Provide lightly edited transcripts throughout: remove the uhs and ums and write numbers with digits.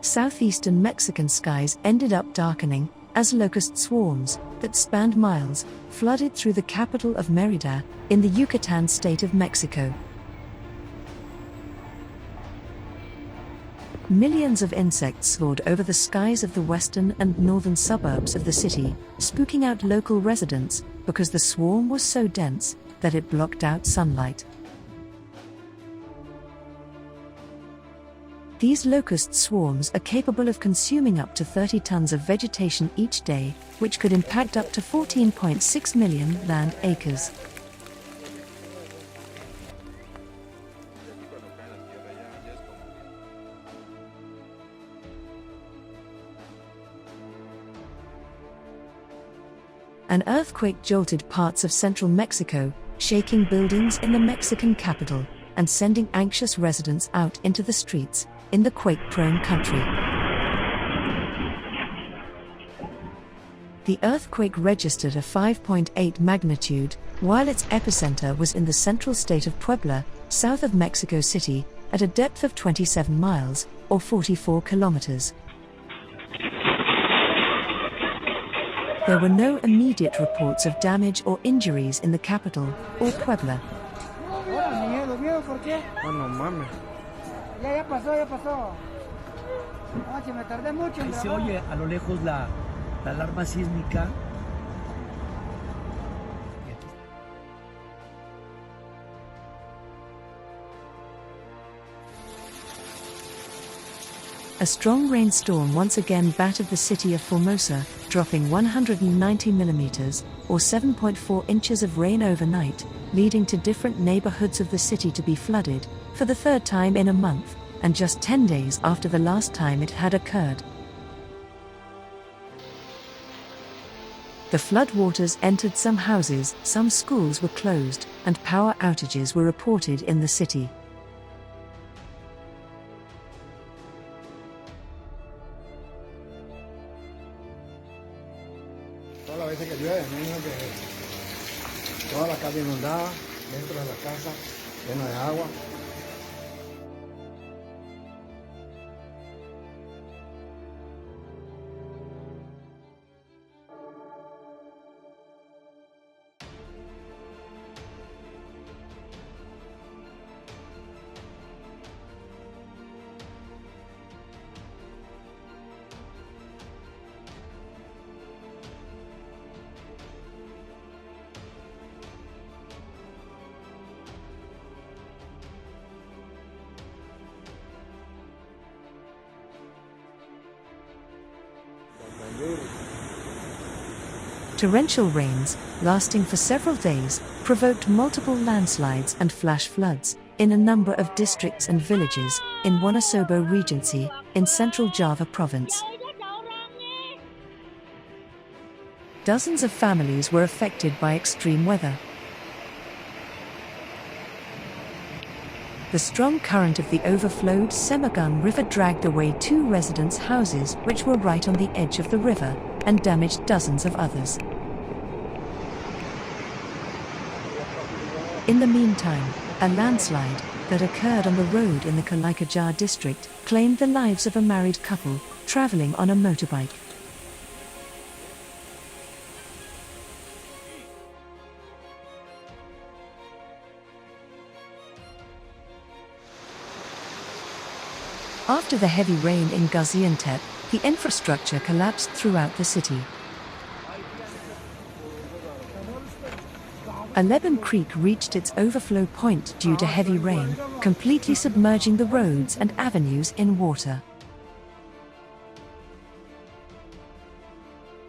southeastern Mexican skies ended up darkening as locust swarms that spanned miles flooded through the capital of Mérida in the Yucatan state of Mexico. Millions of insects soared over the skies of the western and northern suburbs of the city, spooking out local residents because the swarm was so dense that it blocked out sunlight. These locust swarms are capable of consuming up to 30 tons of vegetation each day, which could impact up to 14.6 million land acres. An earthquake jolted parts of central Mexico, shaking buildings in the Mexican capital and sending anxious residents out into the streets in the quake-prone country. The earthquake registered a 5.8 magnitude, while its epicenter was in the central state of Puebla, south of Mexico City, at a depth of 27 miles, or 44 kilometers. There were no immediate reports of damage or injuries in the capital, or Puebla. Ahí se oye a lo lejos la alarma sísmica. A strong rainstorm once again battered the city of Formosa, dropping 190 millimeters, or 7.4 inches of rain overnight, leading to different neighborhoods of the city to be flooded, for the third time in a month, and just 10 days after the last time it had occurred. The floodwaters entered some houses, some schools were closed, and power outages were reported in the city. Todas las veces que llueve, menos que toda la calle inundada, dentro de la casa, llena de agua. Torrential rains, lasting for several days, provoked multiple landslides and flash floods in a number of districts and villages in Wonosobo Regency, in central Java province. Dozens of families were affected by extreme weather. The strong current of the overflowed Semagun River dragged away 2 residents' houses which were right on the edge of the river, and damaged dozens of others. In the meantime, a landslide that occurred on the road in the Kalikajar district claimed the lives of a married couple traveling on a motorbike. After the heavy rain in Gaziantep, the infrastructure collapsed throughout the city. Aleben Creek reached its overflow point due to heavy rain, completely submerging the roads and avenues in water.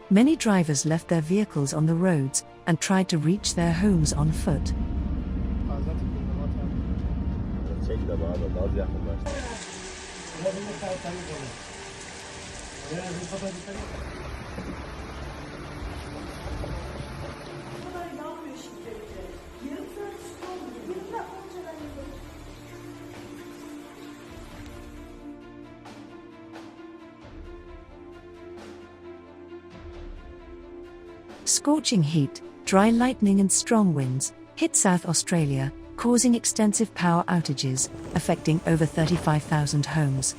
Many drivers left their vehicles on the roads and tried to reach their homes on foot. Scorching heat, dry lightning and strong winds hit South Australia, causing extensive power outages, affecting over 35,000 homes.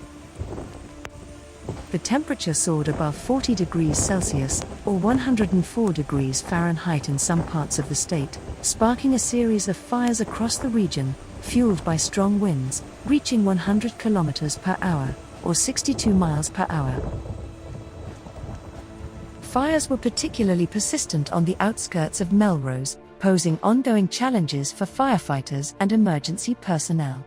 the temperature soared above 40 degrees Celsius, or 104 degrees Fahrenheit in some parts of the state, sparking a series of fires across the region, fueled by strong winds, reaching 100 kilometers per hour, or 62 miles per hour. Fires were particularly persistent on the outskirts of Melrose, posing ongoing challenges for firefighters and emergency personnel.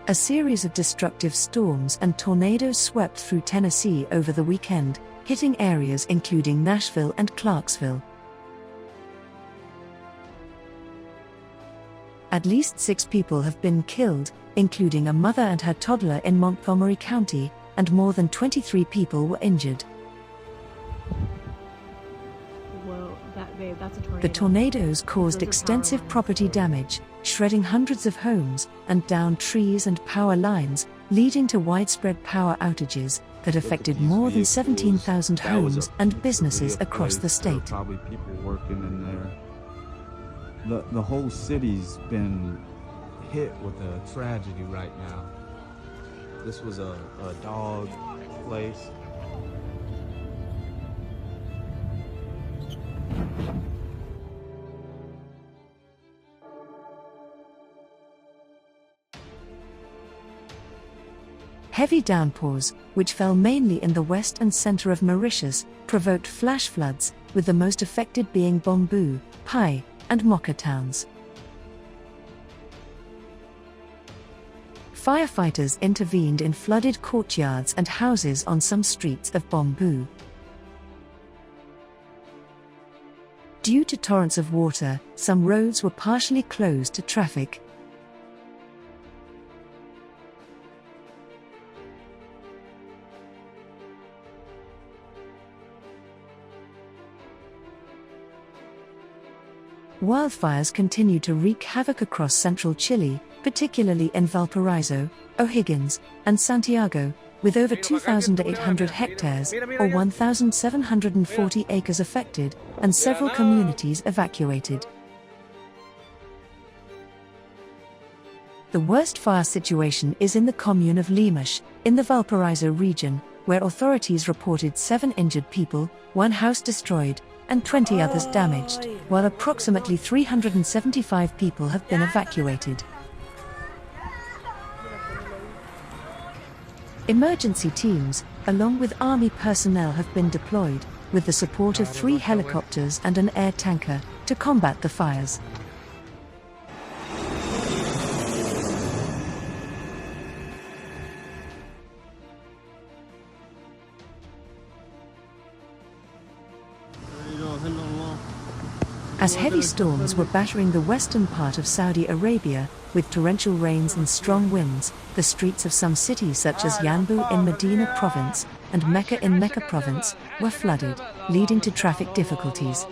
A series of destructive storms and tornadoes swept through Tennessee over the weekend, hitting areas including Nashville and Clarksville. At least 6 people have been killed, including a mother and her toddler in Montgomery County, and more than 23 people were injured. That's a tornado. The tornadoes caused extensive property damage, shredding hundreds of homes, and downed trees and power lines, leading to widespread power outages that affected more than 17,000 homes and businesses across the state. Probably people working in there. The whole city's been hit with a tragedy right now. This was a dog place. Heavy downpours, which fell mainly in the west and center of Mauritius, provoked flash floods, with the most affected being Bamboo, Pai, and Mecca towns. Firefighters intervened in flooded courtyards and houses on some streets of Bamboo. Due to torrents of water, some roads were partially closed to traffic. Wildfires continue to wreak havoc across central Chile, particularly in Valparaiso, O'Higgins, and Santiago, with over 2,800 hectares, or 1,740 acres affected, and several communities evacuated. The worst fire situation is in the commune of Limache, in the Valparaiso region, where authorities reported 7 injured people, 1 house destroyed, and 20 others damaged, while approximately 375 people have been evacuated. Emergency teams, along with army personnel, have been deployed, with the support of 3 helicopters and an air tanker, to combat the fires. As heavy storms were battering the western part of Saudi Arabia, with torrential rains and strong winds, the streets of some cities such as Yanbu in Medina province and Mecca in Mecca province were flooded, leading to traffic difficulties.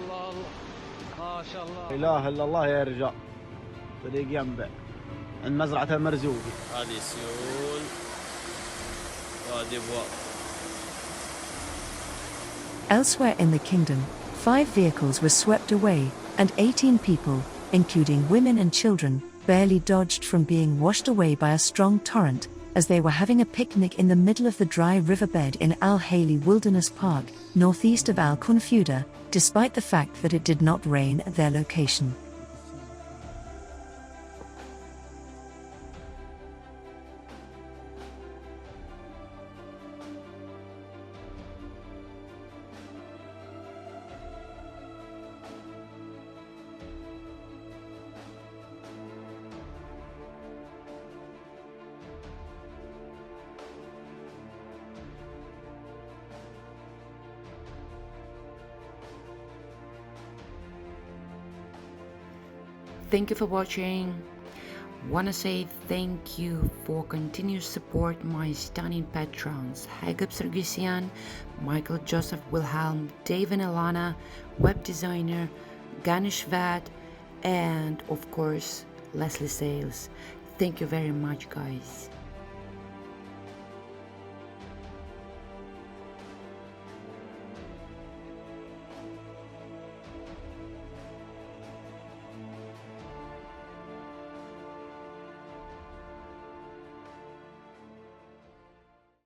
Elsewhere in the kingdom, 5 vehicles were swept away, and 18 people, including women and children, barely dodged from being washed away by a strong torrent, as they were having a picnic in the middle of the dry riverbed in Al Haley Wilderness Park, northeast of Al Confuda, despite the fact that it did not rain at their location. Thank you for watching. Wanna say thank you for continuous support my stunning patrons Hagop Sargisian, Michael Joseph Wilhelm, Dave and Alanna, web designer Ganesh Vat, and of course Leslie Sales. Thank you very much, guys.